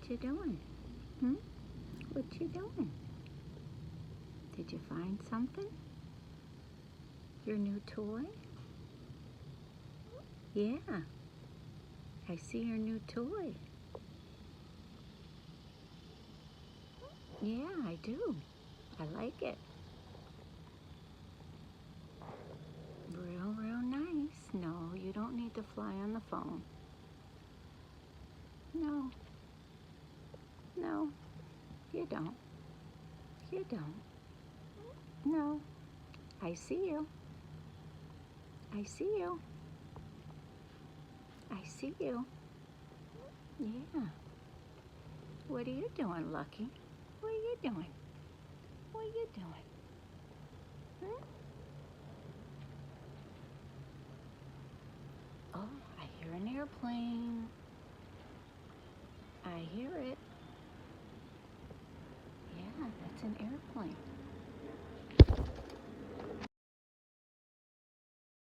you doing? Hmm? What you doing? Did you find something? Your new toy? Yeah, I see your new toy. Yeah, I do. I like it. Real nice. No, you don't need to fly on the phone. No, no, you don't. You don't. No, I see you. I see you. I see you. Yeah. What are you doing, Lucky? What are you doing? What are you doing? Hmm? Oh, I hear an airplane. I hear it. Yeah, that's an airplane.